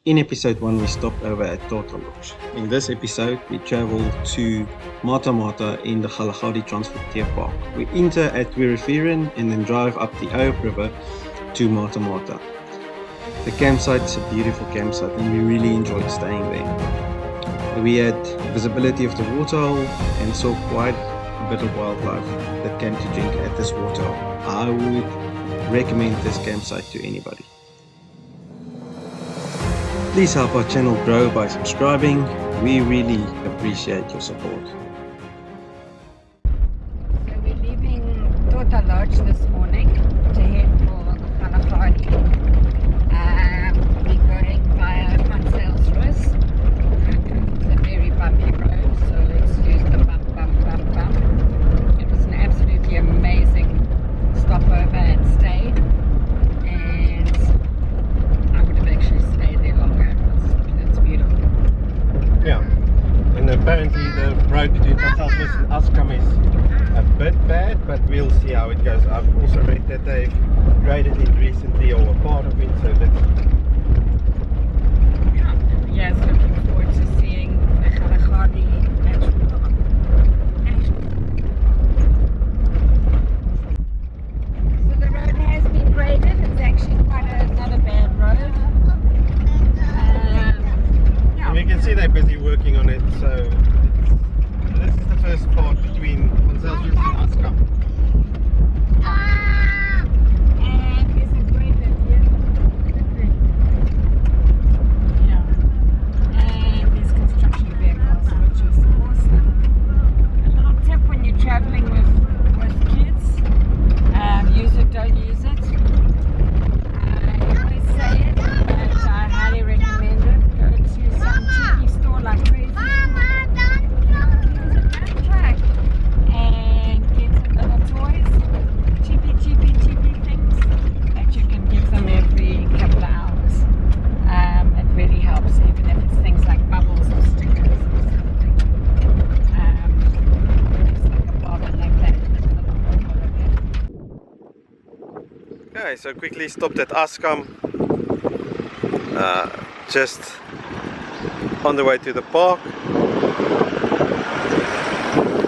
In episode 1 we stopped over at Tortelbosch. In this episode we travel to Mata Mata in the Kgalagadi transfontier park. We enter at Twirifieren and then drive up the Oop River to Mata Mata. The campsite is a beautiful campsite and we really enjoyed staying there. We had visibility of the waterhole and saw quite a bit of wildlife that came to drink at this waterhole. I would recommend this campsite to anybody. Please help our channel grow by subscribing. We really appreciate your support. So we're leaving Tortelbosch this morning to head for Kalahari. We're going via Transfrontier. It's a very bumpy road, so let's use the bump. It was an absolutely amazing stopover and stay. And apparently the road between Transfrontier and Askam is a bit bad, but we'll see how it goes. I've also read that they've graded it recently, or a part of it, so that's... Yes, looking forward to seeing the Kgalagadi natural park. So the road has been graded. It's actually not a bad road. We can see they're busy working on it, so this is the first part between Transfrontier and Askam. And there's a grader here. Yeah. And there's construction vehicles, which is awesome. A little tip when you're traveling with kids, use it, don't use it. I always say it, but I highly recommend it. Go to some cheapy store like Crazy Use a backpack and get some little toys, cheapy things that you can give them every couple of hours. It really helps, even if it's things like bubbles or stickers or something. It's like a bottle like that. Okay, so quickly stopped at Askam, just on the way to the park.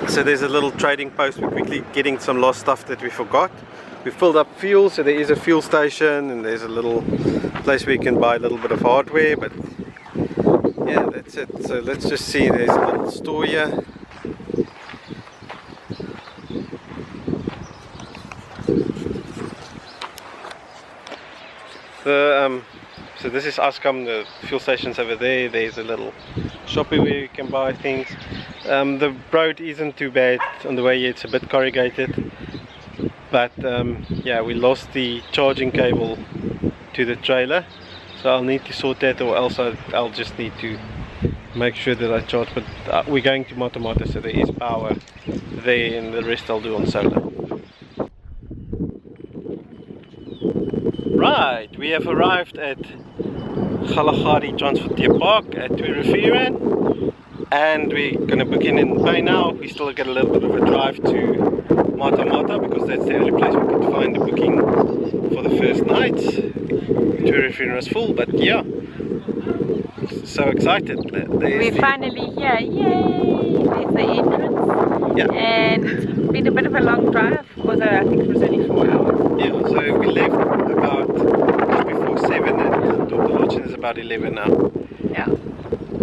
So there's a little trading post. We're quickly getting some lost stuff that we forgot. We filled up fuel, so there is a fuel station and there's a little place where you can buy a little bit of hardware, but yeah, that's it. So let's just see, there's a little store here. So this is Askam, the fuel station's over there. There's a little shopping where you can buy things. The road isn't too bad on the way here, it's a bit corrugated, but yeah, we lost the charging cable to the trailer, so I'll need to sort that, or else I'll just need to make sure that I charge. But we're going to Mata Mata, so there is power there, and the rest I'll do on solar. Right, we have arrived at Kgalagadi Transfontier Park at Twirifieren, and we're going to book in and pay now. We still get a little bit of a drive to Mata Mata because that's the only place we could find a booking for the first night. Twirifieren is full, but yeah, so excited. We're finally here, yay! There's the entrance. Yeah. And it's been a bit of a long drive, although I think it was only 4 hours. Yeah, so we left about just before 7 and Tortelbosch is about 11 now. Yeah.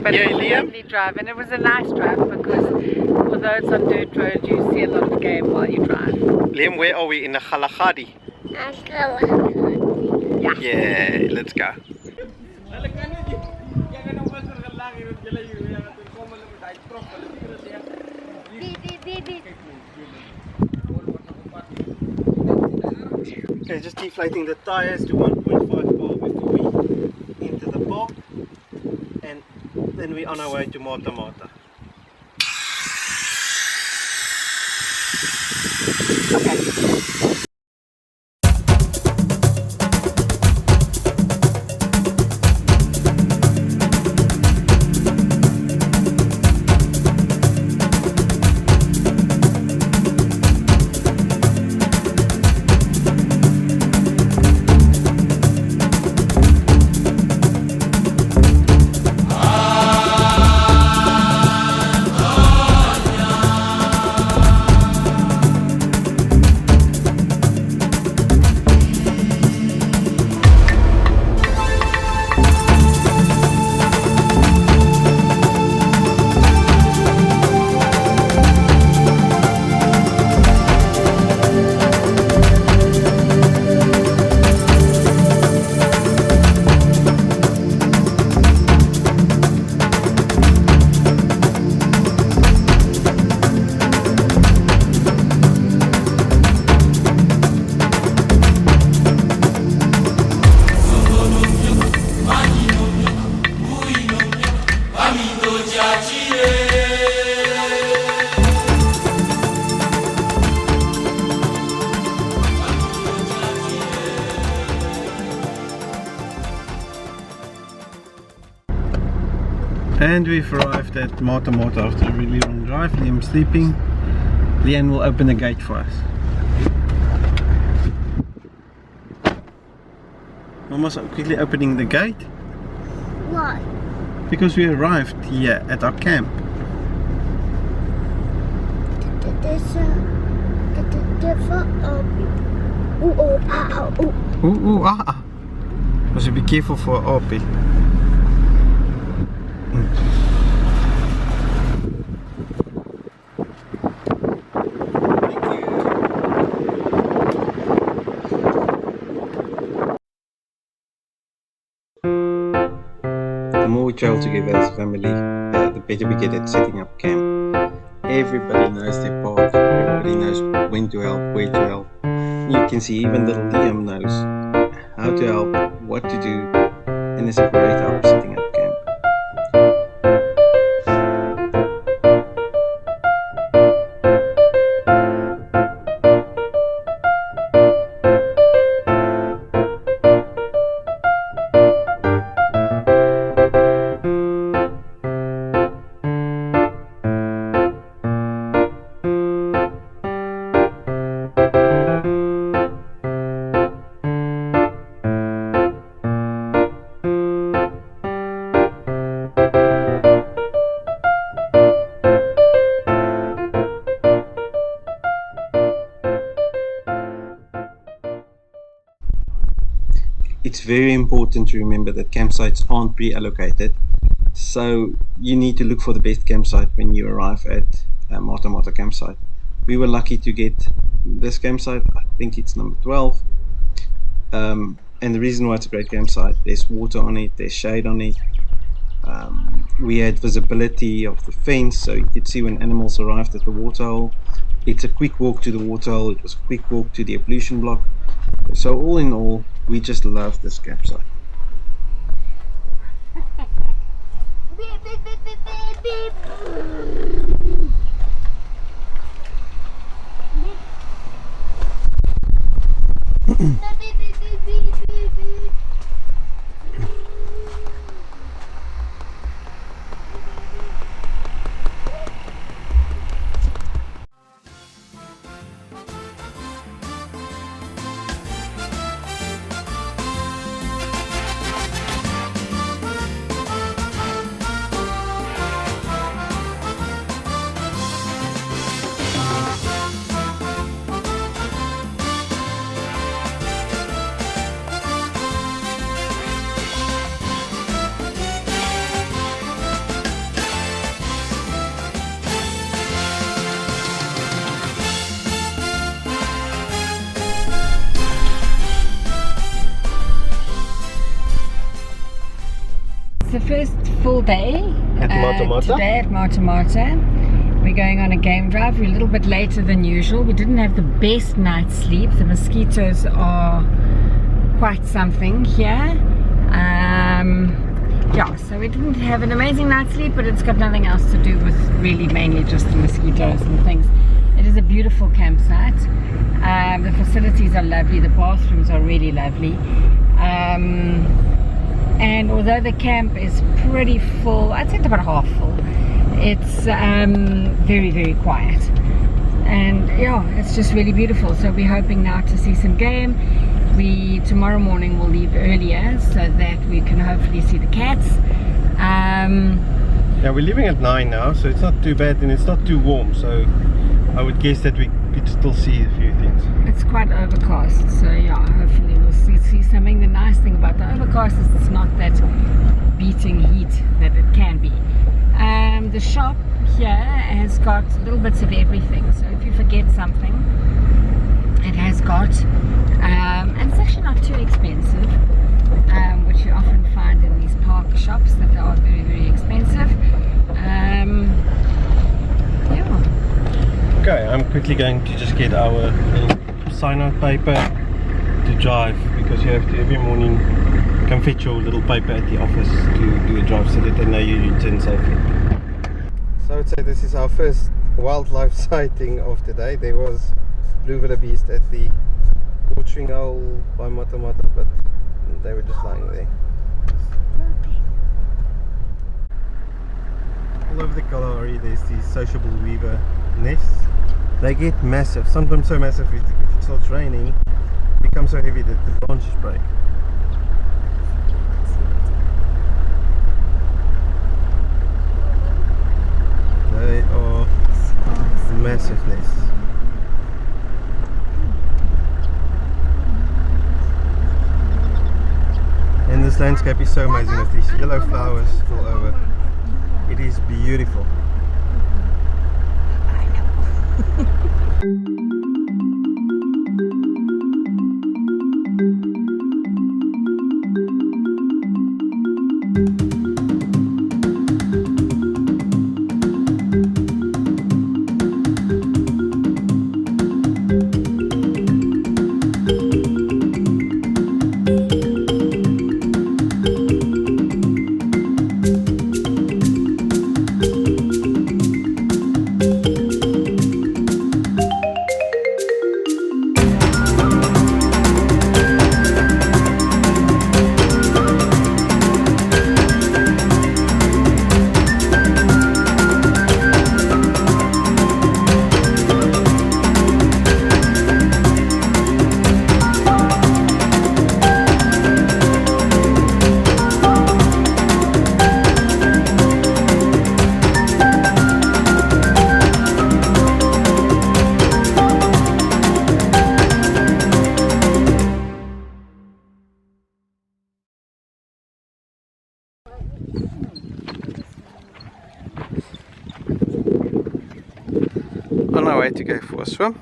But Yeah, it was a Liam? lovely drive, and it was a nice drive because although it's on dirt road, you see a lot of game while you drive. Liam, where are we? In the Kgalagadi? Yeah. Yeah, let's go. Okay, just deflating the tires to 1.5 bar before we enter the park, and then we're on our way to Mata Mata. And we've arrived at Mata Mata after a really long drive. Liam's sleeping. Leanne will open the gate for us. Mama's quickly opening the gate. Why? Because we arrived here at our camp. Must be careful for Opie. The more we travel together as a family, the better we get at setting up camp. Everybody knows their part, everybody knows when to help, where to help. You can see even little Liam knows how to help, what to do, and it's a great help setting up camp. It's very important to remember that campsites aren't pre-allocated, so you need to look for the best campsite when you arrive at Mata Mata campsite. We were lucky to get this campsite. I think it's number 12, and the reason why it's a great campsite, there's water on it, there's shade on it. We had visibility of the fence, so you could see when animals arrived at the water hole. It's a quick walk to the water hole, it was a quick walk to the ablution block. So all in all, we just love this campsite. Beep, beep, beep, beep, beep, beep. Beep, beep, beep, beep, beep, beep. The first full day At Mata Mata? today at Mata Mata. We're going on a game drive. We're a little bit later than usual. We didn't have the best night's sleep. The mosquitoes are quite something here. Yeah, so we didn't have an amazing night's sleep, but it's got nothing else to do with really mainly just the mosquitoes and things. It is a beautiful campsite. The facilities are lovely. The bathrooms are really lovely. And although the camp is pretty full, I'd say it's about half full, it's very, very quiet. And yeah, it's just really beautiful. So we're hoping now to see some game. Tomorrow morning we'll leave earlier so that we can hopefully see the cats. Yeah, we're leaving at 9 now, so it's not too bad and it's not too warm, so I would guess that we could still see a few things. It's quite overcast, so yeah, hopefully we'll see something. The nice thing about the overcast is it's not that beating heat that it can be. The shop here has got little bits of everything, so if you forget something, it has got, and it's actually not too expensive, which you often find in these park shops that are very, very expensive. Yeah. Okay, I'm quickly going to just get our little sign-out paper to drive, because you have to every morning come fetch your little paper at the office to do a drive so that they know you return safely. So I would say this is our first wildlife sighting of the day. There was blue wildebeest at the watering hole by Mata Mata, but they were just lying there. All over the Kalahari there's these sociable weaver nests. They get massive, sometimes so massive if it starts raining, it becomes so heavy that the branches break. They are massive nests. And this landscape is so amazing with these yellow flowers all over. It is beautiful. On our way to go for a swim,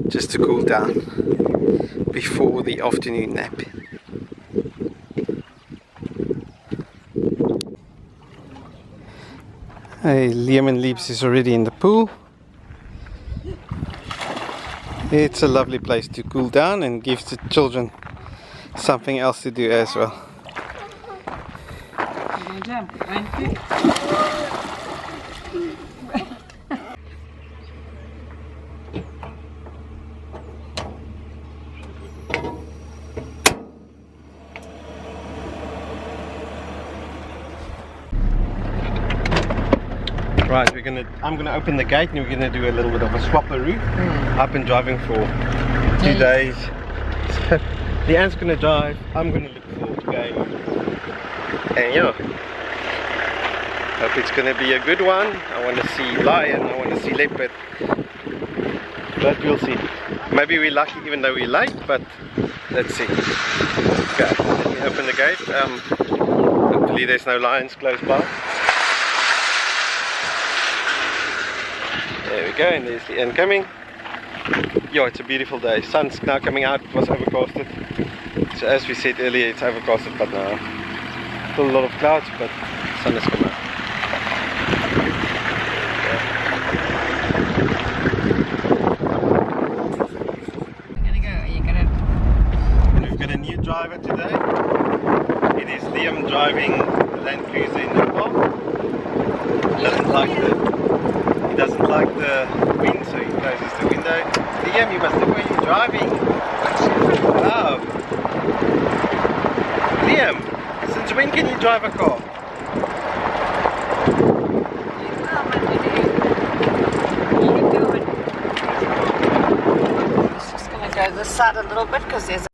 just to cool down before the afternoon nap. Hey, Liam and Leaps is already in the pool. It's a lovely place to cool down and gives the children something else to do as well. You're gonna jump, aren't you? Right, I'm gonna open the gate and we're gonna do a little bit of a swapperoo. I've been driving for 2 days. So Leanne's gonna drive, I'm gonna look forward to going. And yeah, hope it's gonna be a good one. I wanna see lion, I wanna see leopard. But we'll see. Maybe we're lucky even though we're late, but let's see. Okay, let me open the gate. Hopefully there's no lions close by. There we go, and there's the end coming. Yeah, it's a beautiful day. Sun's now coming out. It was overcasted. So as we said earlier, it's overcasted, but now still a lot of clouds, but the sun has come out. You're gonna go, are you gonna... And we've got a new driver today. It is Liam driving the Land Cruiser in the park. He doesn't like the wind, so he closes the window. Liam, you must look where you're driving. Wow. Liam, since when can you drive a car? Just gonna go this side a little bit because there's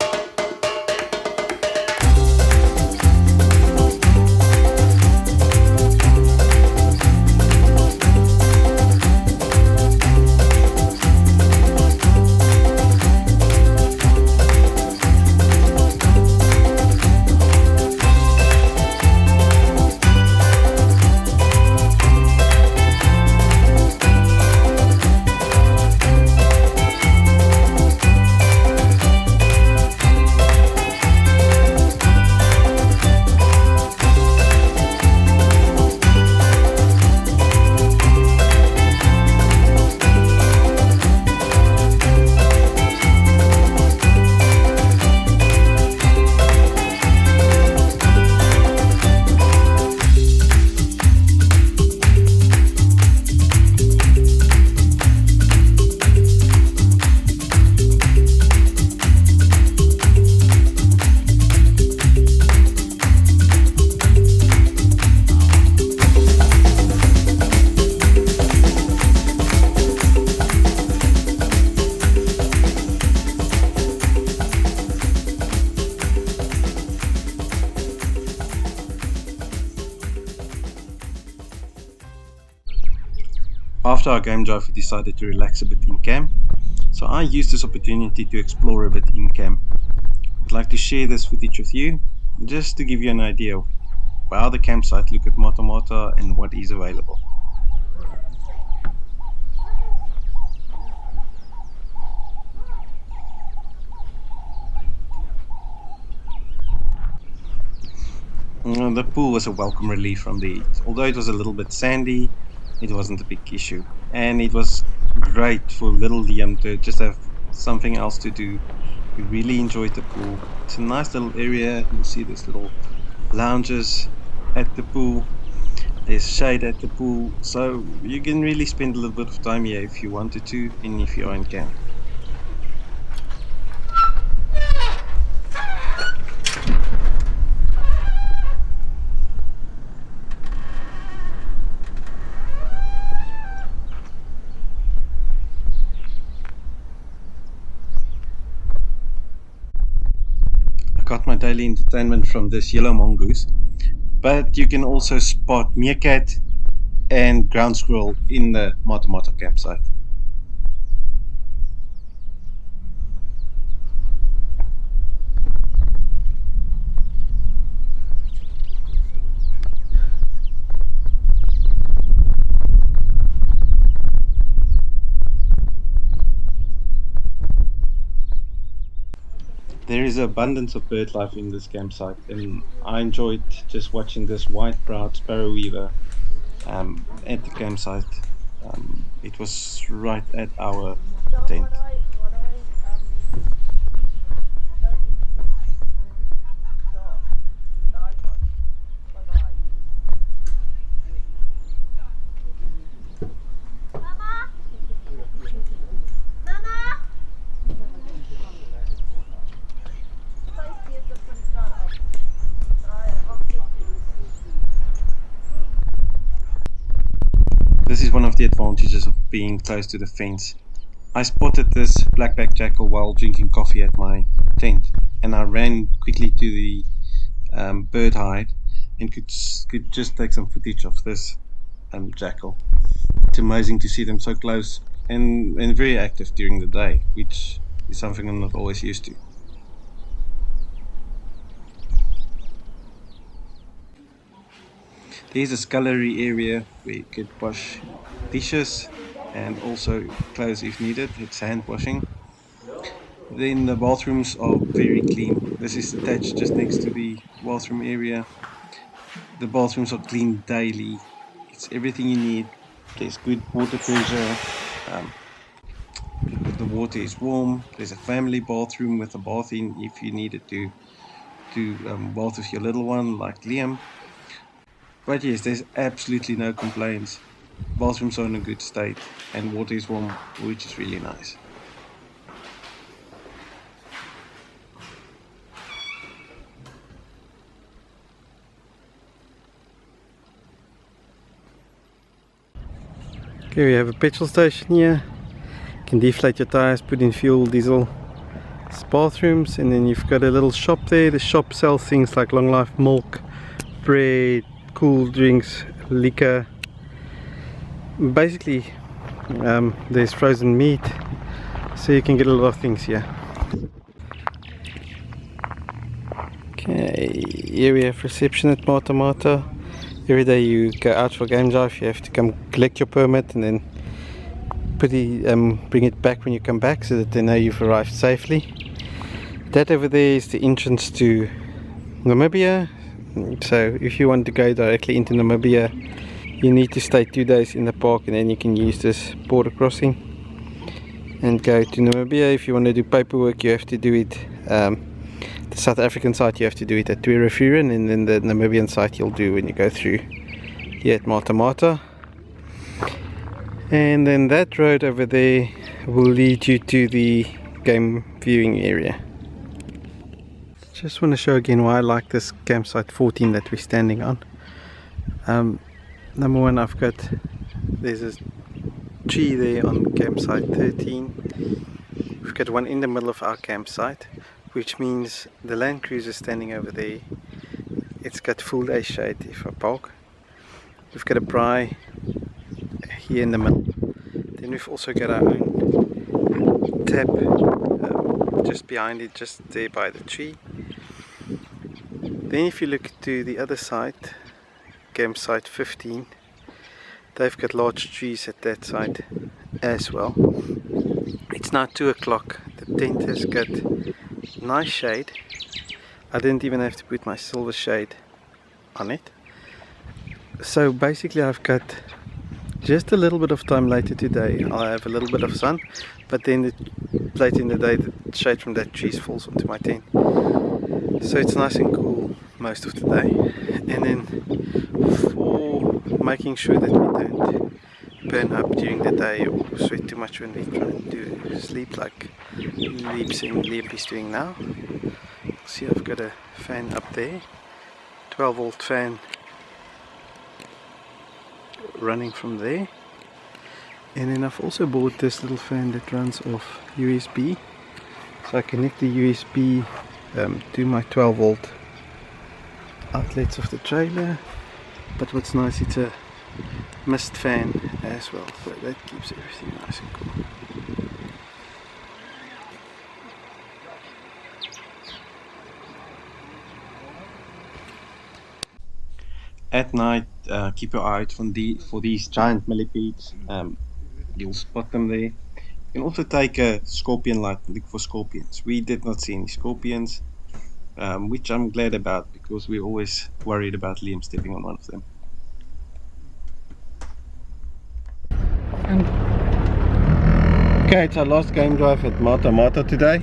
After our game drive, we decided to relax a bit in camp. So I used this opportunity to explore a bit in camp. I'd like to share this footage with you, just to give you an idea of how the campsite look at Mata Mata and what is available. The pool was a welcome relief from the heat. Although it was a little bit sandy, it wasn't a big issue. And it was great for little Liam to just have something else to do. We really enjoyed the pool. It's a nice little area. You'll see there's little lounges at the pool. There's shade at the pool. So you can really spend a little bit of time here if you wanted to and if you're in camp. Got my daily entertainment from this yellow mongoose, but you can also spot meerkat and ground squirrel in the Mata Mata campsite. There is abundance of bird life in this campsite, and I enjoyed just watching this white-browed sparrow weaver at the campsite. It was right at our tent. This is one of the advantages of being close to the fence. I spotted this black-backed jackal while drinking coffee at my tent, and I ran quickly to the bird hide and could just take some footage of this jackal. It's amazing to see them so close and very active during the day, which is something I'm not always used to. There's a scullery area where you could wash dishes and also clothes if needed. It's hand washing. Then the bathrooms are very clean. This is attached just next to the bathroom area. The bathrooms are cleaned daily. It's everything you need. There's good water pressure. The water is warm. There's a family bathroom with a bath in if you needed to bath with your little one like Liam. But yes, there's absolutely no complaints. Bathrooms are in a good state and water is warm, which is really nice. Okay, we have a petrol station here. You can deflate your tires, put in fuel, diesel. It's bathrooms, and then you've got a little shop there. The shop sells things like long life milk, bread, cool drinks, liquor. Basically, there's frozen meat, so you can get a lot of things here. Okay, here we have reception at Mata Mata. Every day you go out for game drive, you have to come collect your permit and then bring it back when you come back so that they know you've arrived safely. That over there is the entrance to Namibia. So if you want to go directly into Namibia, you need to stay 2 days in the park and then you can use this border crossing and go to Namibia. If you want to do paperwork, you have to do it the South African side, you have to do it at Tweerafuren, and then the Namibian side you'll do when you go through here at Mata Mata. And then that road over there will lead you to the game viewing area. Just want to show again why I like this campsite 14 that we're standing on. Number one, there's a tree there on campsite 13. We've got one in the middle of our campsite, which means the Land Cruiser standing over there, it's got full day shade if I park. We've got a braai here in the middle. Then we've also got our own tap just behind it, just there by the tree. Then if you look to the other side, campsite 15, they've got large trees at that side as well. It's now 2 o'clock. The tent has got nice shade. I didn't even have to put my silver shade on it. So basically I've got just a little bit of time later today. I'll have a little bit of sun, but then later in the day the shade from that tree falls onto my tent. So it's nice and cool most of the day. And then for making sure that we don't burn up during the day or sweat too much when we try and do sleep like Liep is doing now. See, I've got a fan up there, 12-volt fan running from there. And then I've also bought this little fan that runs off USB. So I connect the USB to my 12-volt outlets of the trailer. But what's nice, it's a mist fan as well, so that keeps everything nice and cool. At night, keep your eye out for these giant millipedes. You'll spot them there. You can also take a scorpion light and look for scorpions. We did not see any scorpions, which I'm glad about, because we're always worried about Liam stepping on one of them. Okay, it's our last game drive at Mata Mata today.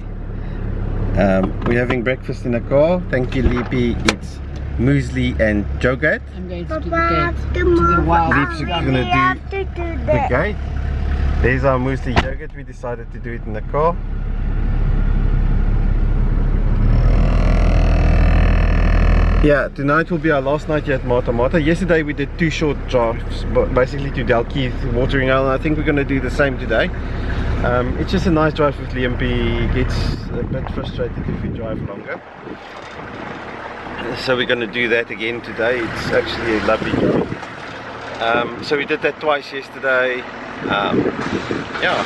We're having breakfast in the car. Thank you, Liepie. It's muesli and yogurt. I'm going to do the gate. To the wild. Liep's gonna do the gate. There's our muesli yogurt. We decided to do it in the car. Yeah, tonight will be our last night here at Mata Mata. Yesterday we did 2 short drives, but basically to Dalkeith, watering out, and I think we're going to do the same today. It's just a nice drive with Liam. He gets a bit frustrated if we drive longer. So we're going to do that again today. It's actually a lovely drive. So we did that twice yesterday. Yeah.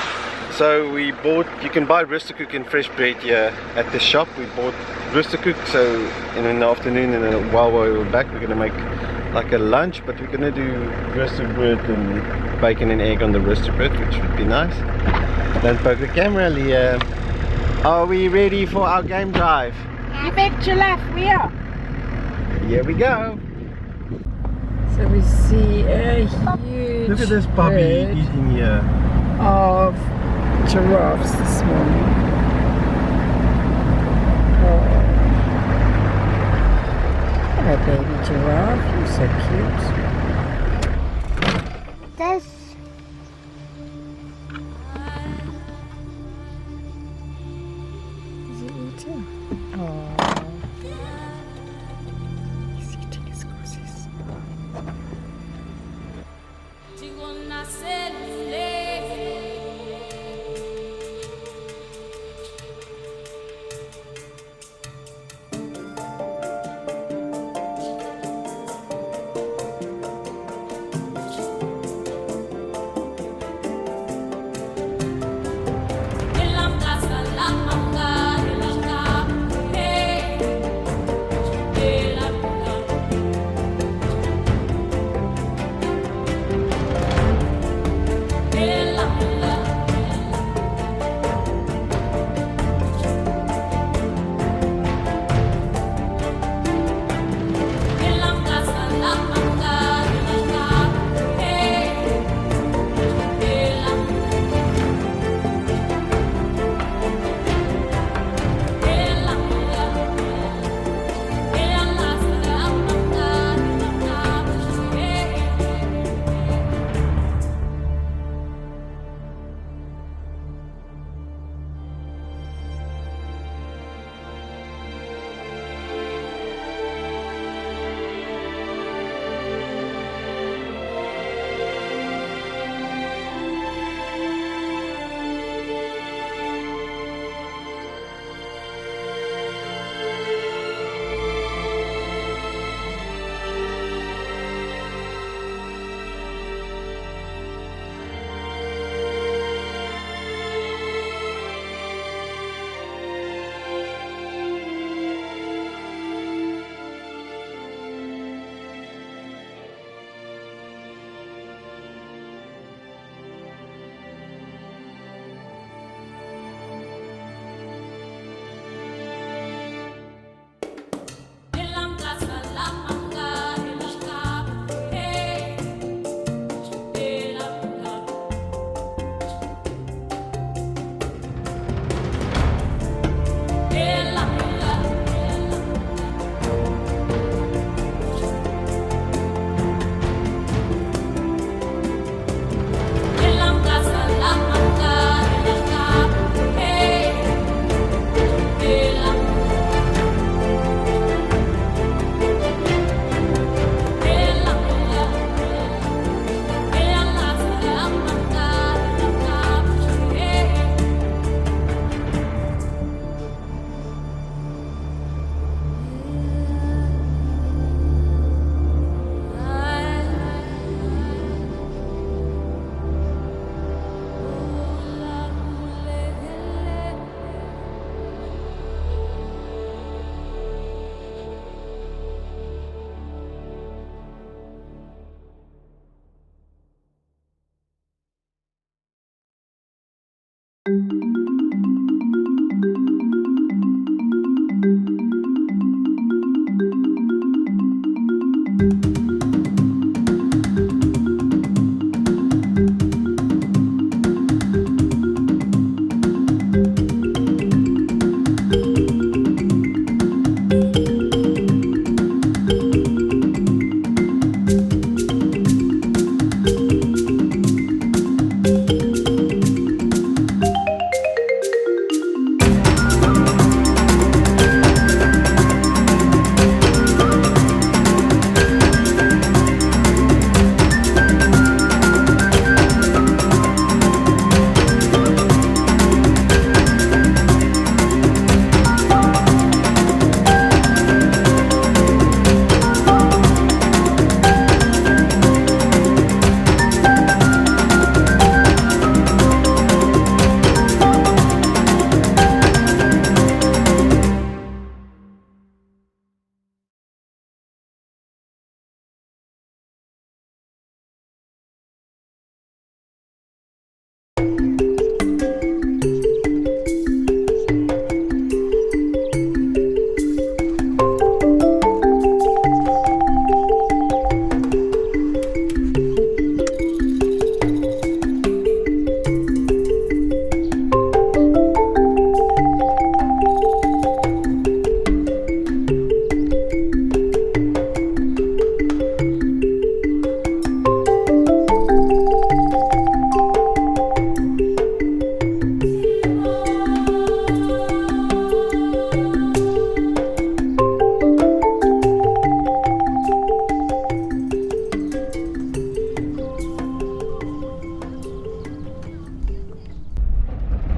So we bought, you can buy rooster cook and fresh bread here at the shop. We bought rooster cook, so in the afternoon, and then while we were back we're going to make like a lunch, but we're going to do rooster bread and bacon and egg on the rooster bread, which would be nice. Don't poke the camera, Liam. Are we ready for our game drive? You bet your life we are. Here we go. So we see a huge Look at this puppy herd eating here. of giraffes this morning. Oh, hello baby giraffe, you're so cute. This. Is it eating? Oh. He's eating his crosses.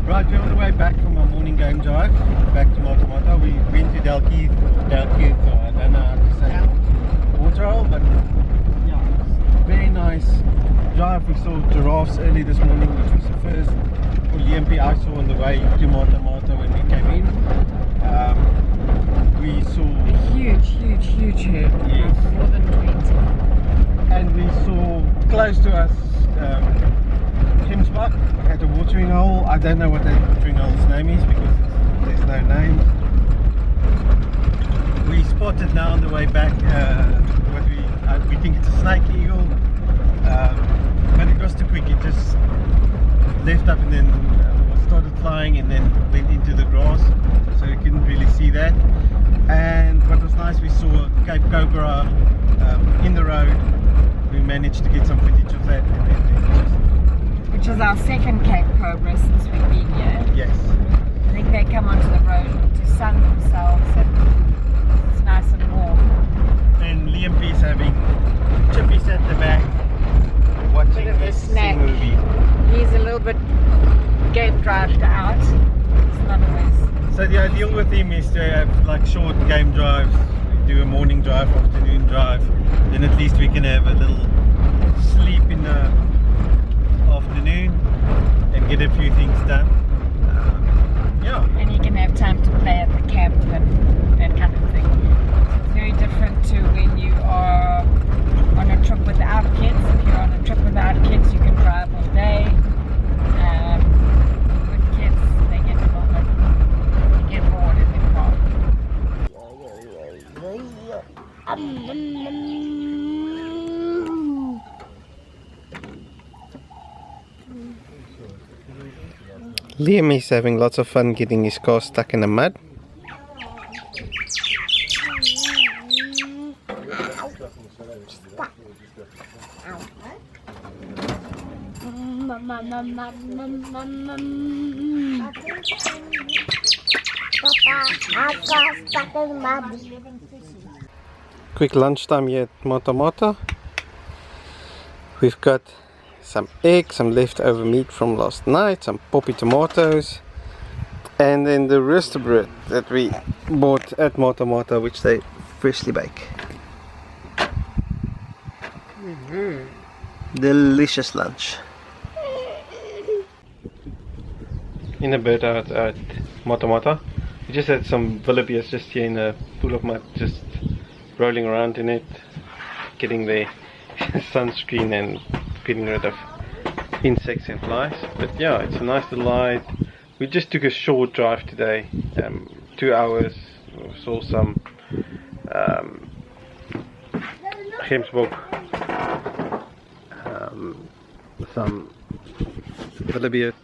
Right, we're on the way back from our morning game drive, back to Mata. We went to Dalkeith, I don't know how to say Waterhole, but yeah, very nice drive. We saw giraffes early this morning, which was the first Liempi I saw on the way to Mata when we came in. We saw A huge herd. Yes. More than 20. And we saw close to us Kimsbuck at a watering hole. I don't know what that watering hole's name is because there's no name. We spotted now on the way back what we think it's a snake eagle, but it was too quick. It just left up and then started flying and then went into the grass, so you couldn't really see that. And what was nice, we saw Cape Cobra in the road. We managed to get some footage of that, and then Which is our second Cape Cobra since we've been here. yes. I think they come onto the road to sun themselves and it's nice and warm. And Liam P is having chippies at the back, watching Bit of a this snack. movie. He's a little bit game drived out. It's not always. So the ideal with him is to have like short game drives. We do a morning drive, afternoon drive. Then at least we can have a little sleep in the afternoon and get a few things done. Yeah. And you can have time to play at the camp and that kind of thing. It's very different to when you are on a trip without kids. If you're on a trip without kids, you can drive all day. With kids, they get bored in the car. Liam is having lots of fun getting his car stuck in the mud. Quick lunchtime here at Mata. We've got some eggs, some leftover meat from last night, some poppy tomatoes, and then the rooster bread that we bought at Mata, which they freshly bake. Delicious lunch. In a bed out at Mata. We just had some willoughbys just here in a pool of mud, just rolling around in it, getting the sunscreen and getting rid of insects and flies. But yeah, it's a nice little light. We just took a short drive today, 2 hours. We saw some Gemsbok, some wildebeest.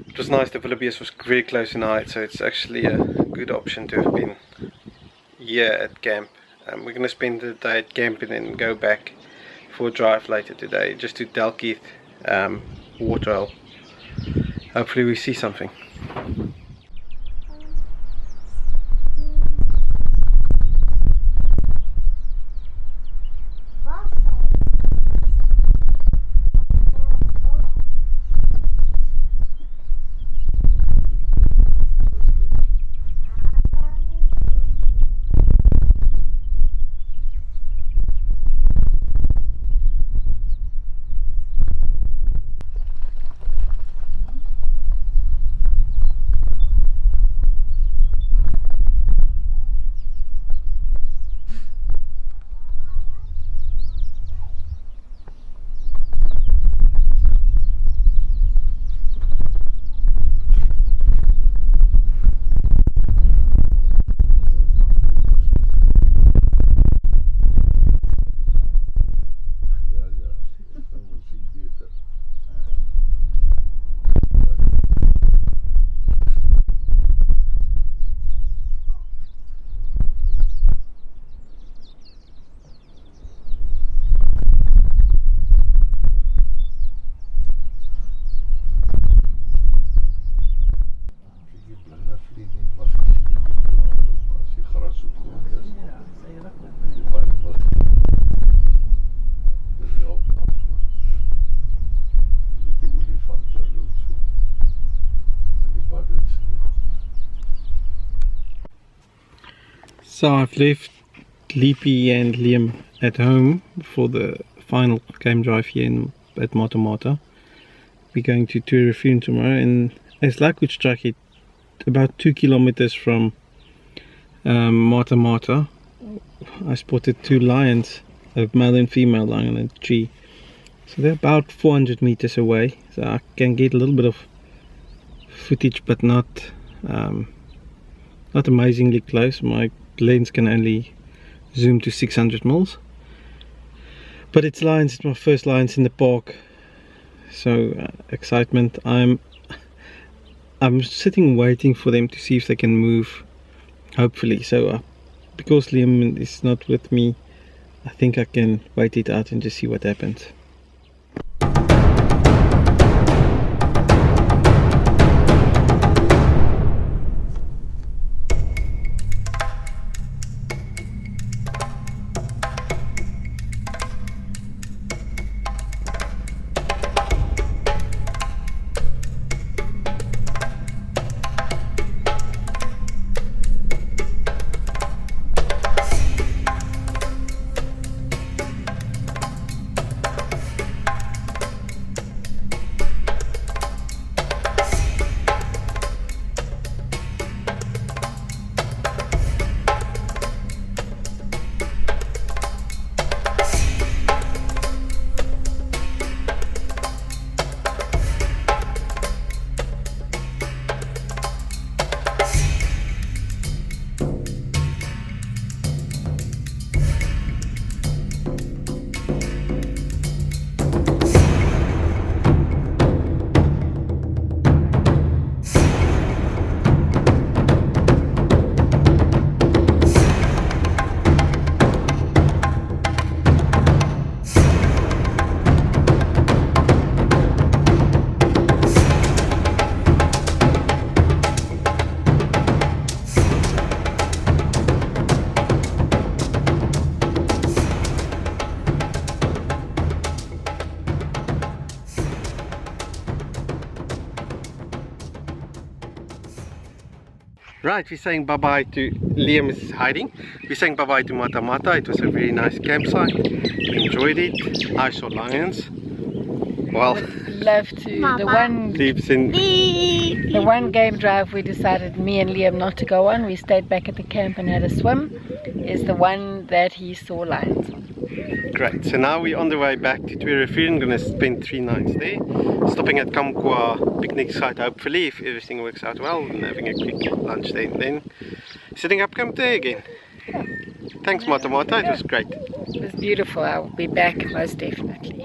It was nice, the wildebeest was very close in height, so it's actually a good option to have been here at camp. We're going to spend the day at camp and then go back for a drive later today, just to Dalkeith waterhole. Hopefully we see something. So I've left Leapy and Liam at home for the final game drive here at Mata. We're going to Tuarifin tomorrow, and as luck would strike it, about 2 kilometers from Mata, I spotted 2 lions, a male and female lion, on a tree. So they're about 400 meters away, so I can get a little bit of footage, but not amazingly close. My lens can only zoom to 600 mils, but it's lions. It's my first lions in the park, so excitement. I'm sitting waiting for them to see if they can move, hopefully. So because Liam is not with me, I think I can wait it out and just see what happens. Right, we're saying bye-bye to Liam is hiding. We're saying bye-bye to Mata. It was a very nice campsite. We enjoyed it. I saw lions. Well, love to. Mama. The one game drive we decided, me and Liam, not to go on. We stayed back at the camp and had a swim. Is the one that he saw lions on. Great, so now we're on the way back to Tweerivier. Going to spend 3 nights there, stopping at Kamkwa picnic site hopefully if everything works out well, and having a quick lunch there, and then setting up camp there again. Thanks Mata Mata, it was great. It was beautiful. I'll be back most definitely.